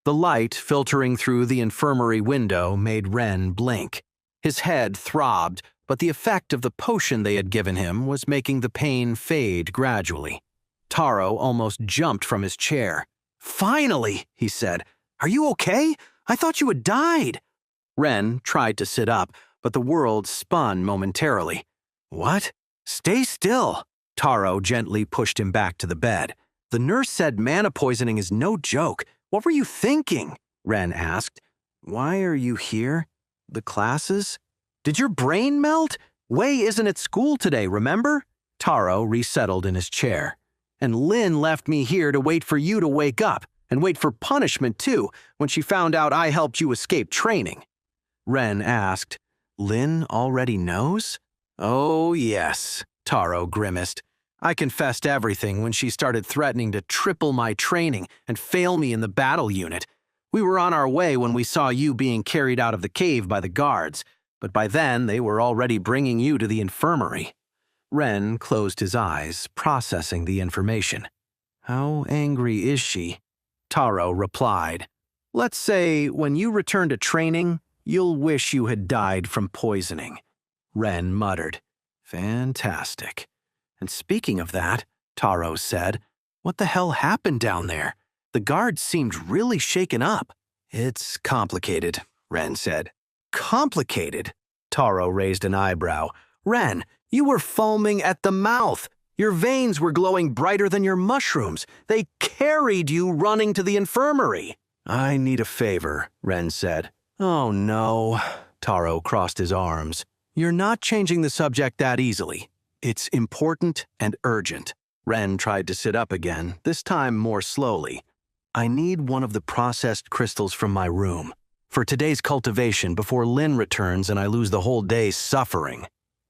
The light filtering through the infirmary window made Ren blink. His head throbbed, but the effect of the potion they had given him was making the pain fade gradually. Taro almost jumped from his chair. "Finally," he said. "Are you okay? I thought you had died." Ren tried to sit up, but the world spun momentarily. "What? Stay still." Taro gently pushed him back to the bed. "The nurse said mana poisoning is no joke. What were you thinking?" Ren asked. "Why are you here? The classes? Did your brain melt? Wei isn't at school today, remember?" Taro resettled in his chair. "And Lin left me here to wait for you to wake up, and wait for punishment too, when she found out I helped you escape training." Ren asked, "Lin already knows?" "Oh, yes," Taro grimaced. "I confessed everything when she started threatening to triple my training and fail me in the battle unit. We were on our way when we saw you being carried out of the cave by the guards, but by then they were already bringing you to the infirmary." Ren closed his eyes, processing the information. "How angry is she?" Taro replied, "Let's say when you return to training, you'll wish you had died from poisoning." Ren muttered, "Fantastic. And speaking of that," Taro said, "what the hell happened down there? The guards seemed really shaken up." "It's complicated," Ren said. "Complicated?" Taro raised an eyebrow. "Ren, you were foaming at the mouth. Your veins were glowing brighter than your mushrooms. They carried you running to the infirmary." "I need a favor," Ren said. "Oh no." Taro crossed his arms. "You're not changing the subject that easily. It's important and urgent." Ren tried to sit up again, this time more slowly. "I need one of the processed crystals from my room for today's cultivation before Lin returns and I lose the whole day suffering."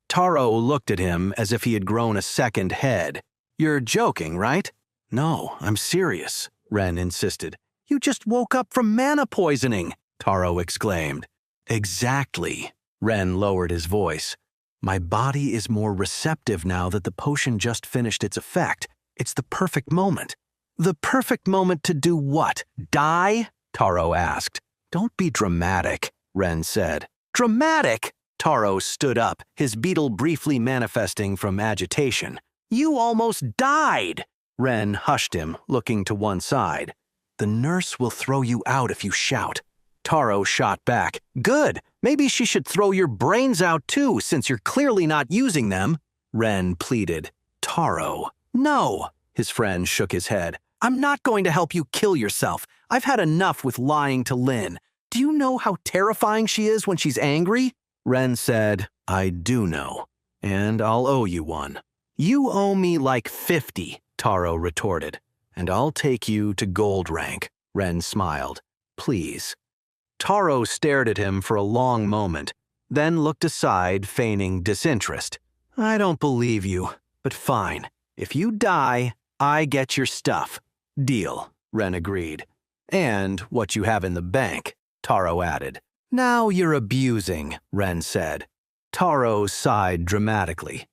Taro looked at him as if he had grown a second head. "You're joking, right?" "No, I'm serious," Ren insisted. "You just woke up from mana poisoning," Taro exclaimed. "Exactly." Ren lowered his voice. "My body is more receptive now that the potion just finished its effect. It's the perfect moment." "The perfect moment to do what? Die?" Taro asked. "Don't be dramatic," Ren said. "Dramatic?" Taro stood up, his beetle briefly manifesting from agitation. "You almost died!" Ren hushed him, looking to one side. "The nurse will throw you out if you shout." Taro shot back. "Good! Maybe she should throw your brains out too, since you're clearly not using them." Ren pleaded. "Taro." "No!" His friend shook his head. "I'm not going to help you kill yourself. I've had enough with lying to Lin. Do you know how terrifying she is when she's angry?" Ren said, "I do know, and I'll owe you one." "You owe me like 50, Taro retorted. "And I'll take you to gold rank," Ren smiled. "Please." Taro stared at him for a long moment, then looked aside, feigning disinterest. "I don't believe you, but fine. If you die, I get your stuff." "Deal," Ren agreed. "And what you have in the bank," Taro added. "Now you're abusing," Ren said. Taro sighed dramatically.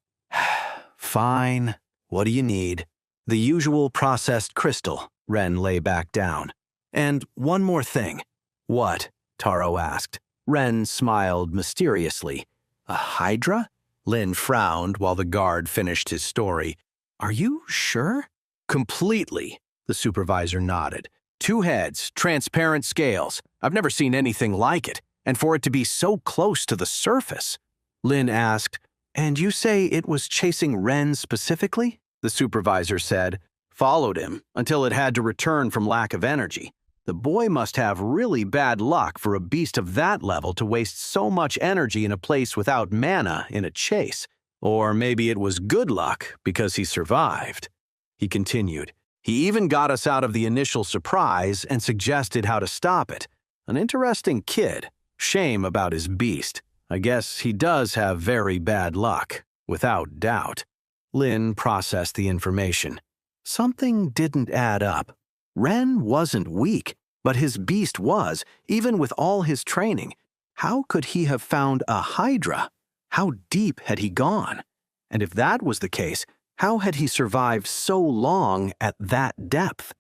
"Fine. What do you need?" "The usual processed crystal," Ren lay back down. "And one more thing." "What?" Taro asked. Ren smiled mysteriously. "A hydra?" Lin frowned while the guard finished his story. "Are you sure?" "Completely," the supervisor nodded. "2 heads, transparent scales. I've never seen anything like it, and for it to be so close to the surface." Lin asked, "And you say it was chasing Ren specifically?" The supervisor said, "Followed him until it had to return from lack of energy. The boy must have really bad luck for a beast of that level to waste so much energy in a place without mana in a chase. Or maybe it was good luck because he survived." He continued, "He even got us out of the initial surprise and suggested how to stop it. An interesting kid. Shame about his beast. I guess he does have very bad luck, without doubt." Lin processed the information. Something didn't add up. Ren wasn't weak, but his beast was, even with all his training. How could he have found a hydra? How deep had he gone? And if that was the case, how had he survived so long at that depth?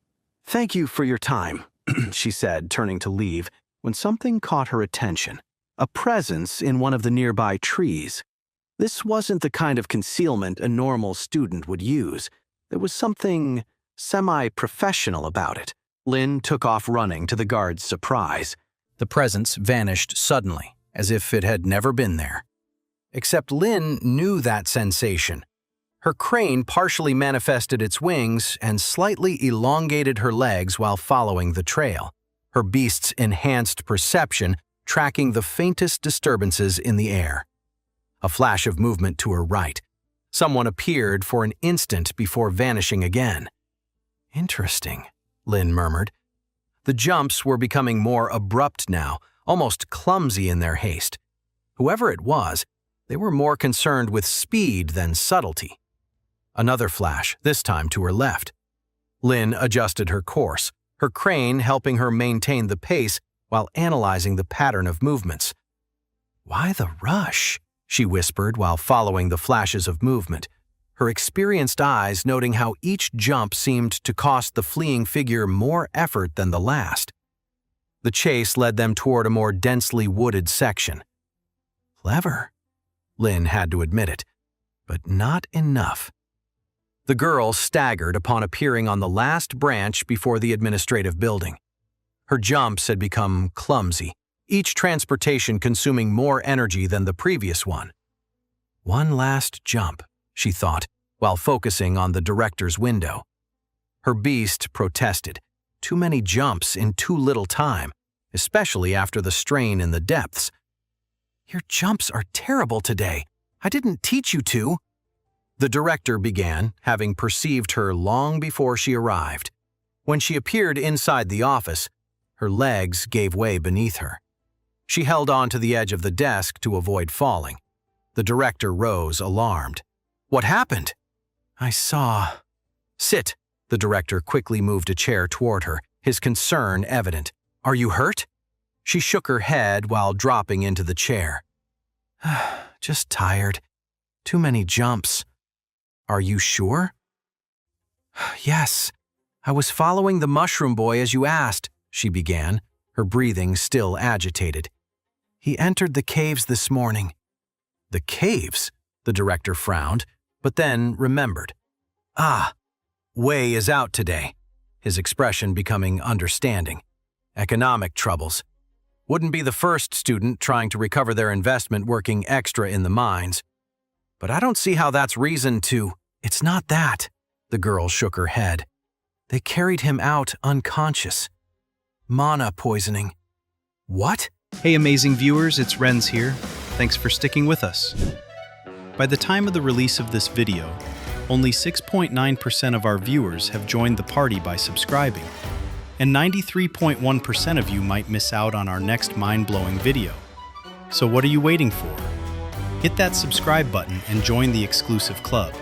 "Thank you for your time," she said, turning to leave, when something caught her attention. A presence in one of the nearby trees. This wasn't the kind of concealment a normal student would use. There was something semi-professional about it. Lynn took off running to the guard's surprise. The presence vanished suddenly, as if it had never been there. Except Lynn knew that sensation. Her crane partially manifested its wings and slightly elongated her legs while following the trail, her beast's enhanced perception tracking the faintest disturbances in the air. A flash of movement to her right. Someone appeared for an instant before vanishing again. Interesting, Lynn murmured. The jumps were becoming more abrupt now, almost clumsy in their haste. Whoever it was, they were more concerned with speed than subtlety. Another flash, this time to her left. Lynn adjusted her course, her crane helping her maintain the pace while analyzing the pattern of movements. "Why the rush?" she whispered while following the flashes of movement, her experienced eyes noting how each jump seemed to cost the fleeing figure more effort than the last. The chase led them toward a more densely wooded section. Clever, Lynn had to admit it, but not enough. The girl staggered upon appearing on the last branch before the administrative building. Her jumps had become clumsy, each transportation consuming more energy than the previous one. One last jump, she thought, while focusing on the director's window. Her beast protested. Too many jumps in too little time, especially after the strain in the depths. "Your jumps are terrible today. I didn't teach you to." The director began, having perceived her long before she arrived. When she appeared inside the office, her legs gave way beneath her. She held on to the edge of the desk to avoid falling. The director rose, alarmed. "What happened?" "I saw." "Sit." The director quickly moved a chair toward her, his concern evident. "Are you hurt?" She shook her head while dropping into the chair. "Just tired. Too many jumps." "Are you sure?" "Yes. I was following the mushroom boy as you asked," she began, her breathing still agitated. "He entered the caves this morning." "The caves?" The director frowned, but then remembered. "Ah, Wei is out today," his expression becoming understanding. "Economic troubles. Wouldn't be the first student trying to recover their investment working extra in the mines. But I don't see how that's reason to—" "It's not that," the girl shook her head. "They carried him out unconscious. Mana poisoning." "What?" Hey amazing viewers, it's Renz here. Thanks for sticking with us. By the time of the release of this video, only 6.9% of our viewers have joined the party by subscribing, and 93.1% of you might miss out on our next mind-blowing video. So what are you waiting for? Hit that subscribe button and join the exclusive club.